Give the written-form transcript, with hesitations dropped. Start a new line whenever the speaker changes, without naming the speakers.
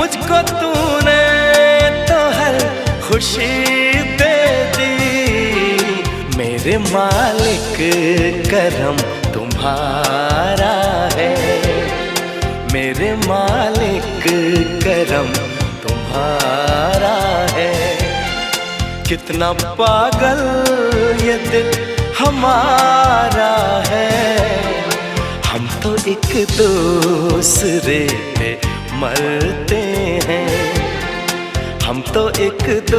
मुझको तूने तो हर खुशी दे दी। मेरे मालिक करम तुम्हारा है, मेरे मालिक करम तुम्हारा है। कितना पागल ये दिल हमारा है, हम तो एक दूसरे पे मरते हैं, हम तो एक